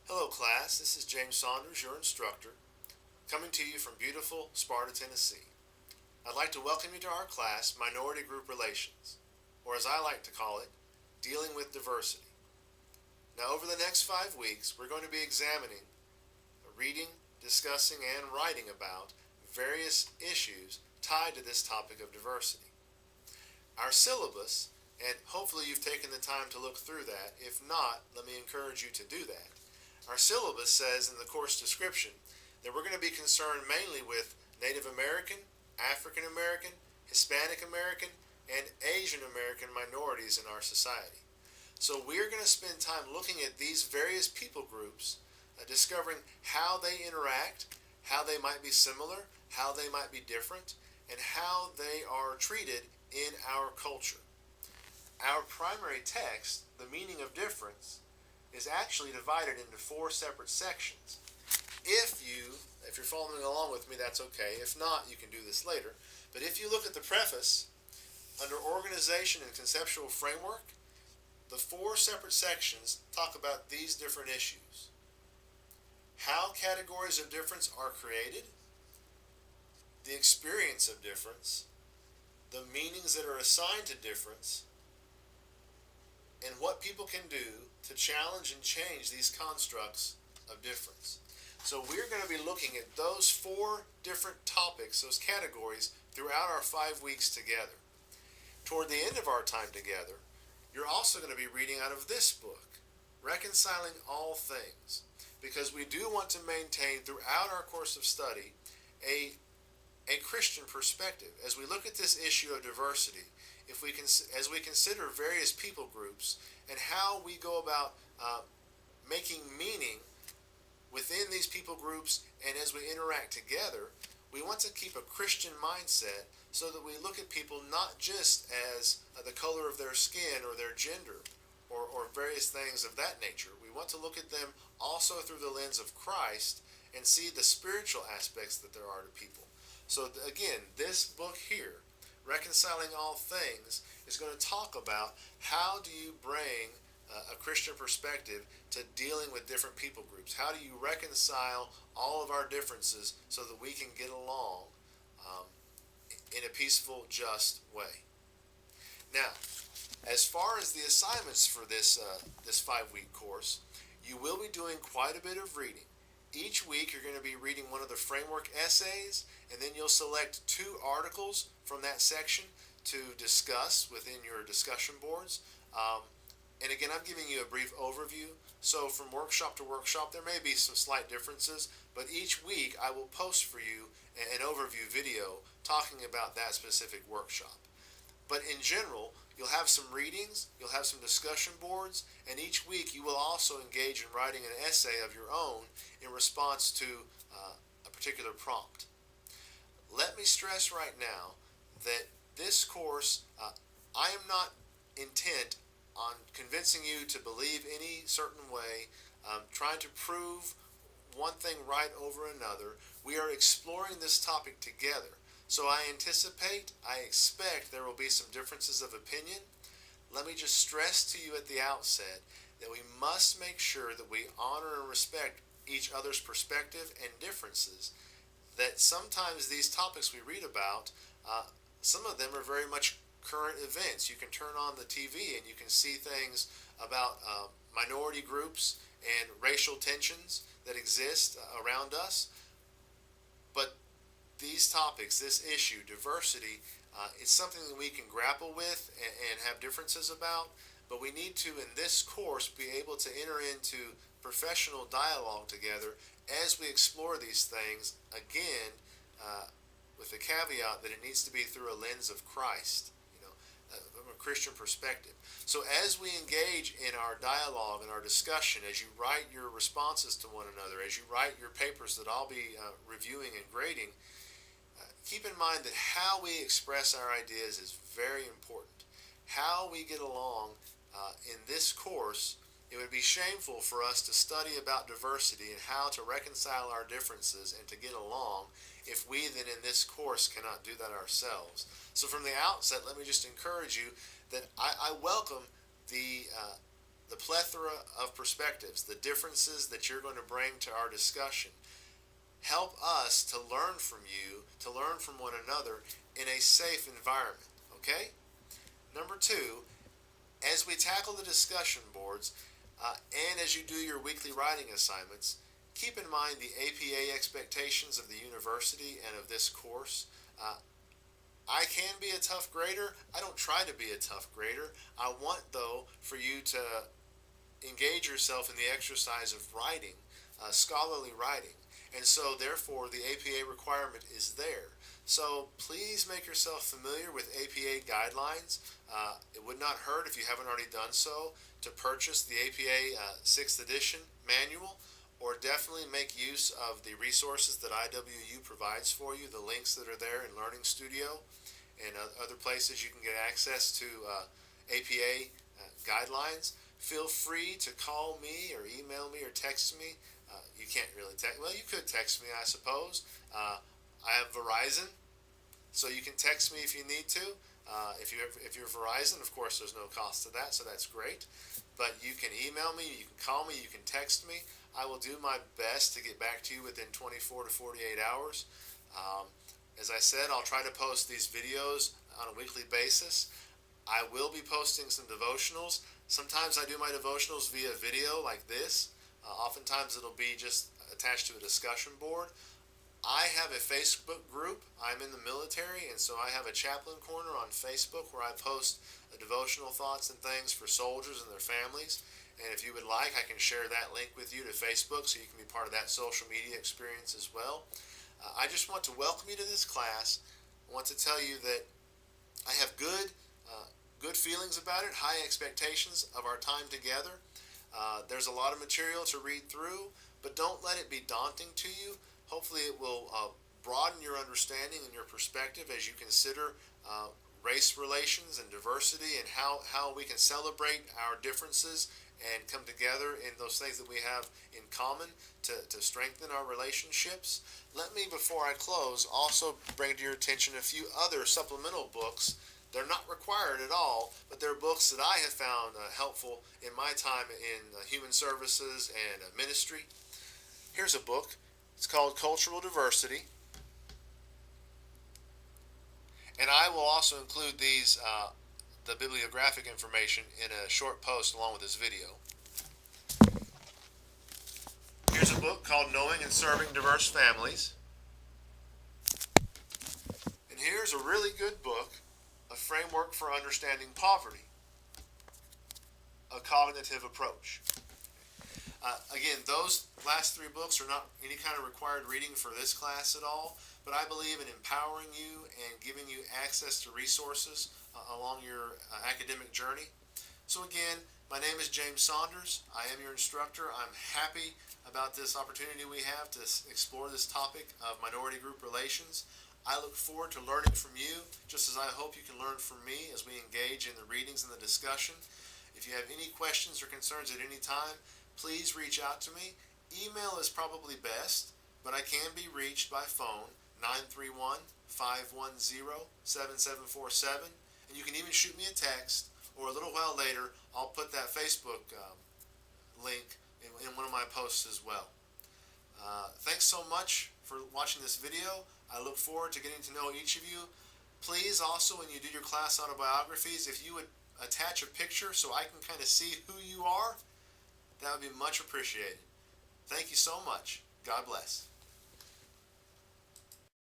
Hello class, this is James Saunders, your instructor, coming to you from beautiful Sparta, Tennessee. I'd like to welcome you to our class, Minority Group Relations, or as I like to call it, Dealing with Diversity. Now over the next 5 weeks, we're going to be examining, reading, discussing, and writing about various issues tied to this topic of diversity. Our syllabus, and hopefully you've taken the time to look through that. If not, let me encourage you to do that. Our syllabus says in the course description that we're going to be concerned mainly with Native American, African American, Hispanic American, and Asian American minorities in our society. So we're going to spend time looking at these various people groups, discovering how they interact, how they might be similar, how they might be different, and how they are treated in our culture. Our primary text, The Meaning of Difference, is actually divided into 4 separate sections. If you're following along with me, that's okay. If not, you can do this later. But if you look at the preface, under Organization and Conceptual Framework, the 4 separate sections talk about these different issues. How categories of difference are created, the experience of difference, the meanings that are assigned to difference, and what people can do to challenge and change these constructs of difference. So we're going to be looking at those 4 different topics, those categories, throughout our 5 weeks together. Toward the end of our time together, you're also going to be reading out of this book, Reconciling All Things, because we do want to maintain throughout our course of study a Christian perspective. As we look at this issue of diversity, as we consider various people groups and how we go about making meaning within these people groups, and as we interact together, we want to keep a Christian mindset so that we look at people not just as the color of their skin or their gender or various things of that nature. We want to look at them also through the lens of Christ and see the spiritual aspects that there are to people. So again, this book here, Reconciling All Things, is going to talk about how do you bring a Christian perspective to dealing with different people groups. How do you reconcile all of our differences so that we can get along in a peaceful, just way? Now, as far as the assignments for this 5-week course, you will be doing quite a bit of reading. Each week you're going to be reading one of the framework essays, and then you'll select 2 articles from that section to discuss within your discussion boards. And again, I'm giving you a brief overview. So from workshop to workshop, there may be some slight differences, but each week I will post for you an overview video talking about that specific workshop. But in general, you'll have some readings, you'll have some discussion boards, and each week you will also engage in writing an essay of your own in response to a particular prompt. Let me stress right now that this course, I am not intent on convincing you to believe any certain way, trying to prove one thing right over another. We are exploring this topic together. So I expect there will be some differences of opinion. Let me just stress to you at the outset that we must make sure that we honor and respect each other's perspective and differences, that sometimes these topics we read about, some of them are very much current events. You can turn on the TV and you can see things about minority groups and racial tensions that exist around us. But these topics, this issue, diversity, it's something that we can grapple with and have differences about, but we need to, in this course, be able to enter into professional dialogue together as we explore these things, again, with the caveat that it needs to be through a lens of Christ, from a Christian perspective. So as we engage in our dialogue and our discussion, as you write your responses to one another, as you write your papers that I'll be reviewing and grading, keep in mind that how we express our ideas is very important. How we get along in this course, it would be shameful for us to study about diversity and how to reconcile our differences and to get along if we then in this course cannot do that ourselves. So from the outset, let me just encourage you that I welcome the the plethora of perspectives, the differences that you're going to bring to our discussion, help us to learn from you, to learn from one another in a safe environment. Okay? Number two, as we tackle the discussion boards, and as you do your weekly writing assignments, keep in mind the APA expectations of the university and of this course. I can be a tough grader. I don't try to be a tough grader. I want, though, for you to engage yourself in the exercise of writing, scholarly writing. And so, therefore, the APA requirement is there. So please make yourself familiar with APA guidelines. It would not hurt, if you haven't already done so, to purchase the APA 6th edition manual, or definitely make use of the resources that IWU provides for you, the links that are there in Learning Studio and other places you can get access to APA guidelines. Feel free to call me or email me or text me. You can't really text. Well, you could text me, I suppose. I have Verizon, so you can text me if you need to. If you're Verizon, of course, there's no cost to that, so that's great. But you can email me, you can call me, you can text me. I will do my best to get back to you within 24 to 48 hours. As I said, I'll try to post these videos on a weekly basis. I will be posting some devotionals. Sometimes I do my devotionals via video like this. Oftentimes it'll be just attached to a discussion board. I have a Facebook group. I'm in the military, and so I have a chaplain corner on Facebook where I post devotional thoughts and things for soldiers and their families. And if you would like, I can share that link with you to Facebook so you can be part of that social media experience as well. I just want to welcome you to this class. I want to tell you that I have good feelings about it, high expectations of our time together. There's a lot of material to read through, but don't let it be daunting to you. Hopefully it will broaden your understanding and your perspective as you consider race relations and diversity and how we can celebrate our differences and come together in those things that we have in common to strengthen our relationships. Let me, before I close, also bring to your attention a few other supplemental books. They're not required at all, but they're books that I have found helpful in my time in human services and ministry. Here's a book. It's called Cultural Diversity. And I will also include these, the bibliographic information, in a short post along with this video. Here's a book called Knowing and Serving Diverse Families. And here's a really good book, A Framework for Understanding Poverty, A Cognitive Approach. Again, those last three books are not any kind of required reading for this class at all, but I believe in empowering you and giving you access to resources along your academic journey. So again, my name is James Saunders. I am your instructor. I'm happy about this opportunity we have to explore this topic of minority group relations. I look forward to learning from you, just as I hope you can learn from me as we engage in the readings and the discussion. If you have any questions or concerns at any time, please reach out to me. Email is probably best, but I can be reached by phone, 931-510-7747. And you can even shoot me a text, or a little while later, I'll put that Facebook link in one of my posts as well. Thanks so much for watching this video. I look forward to getting to know each of you. Please also, when you do your class autobiographies, if you would attach a picture so I can kind of see who you are, that would be much appreciated. Thank you so much. God bless.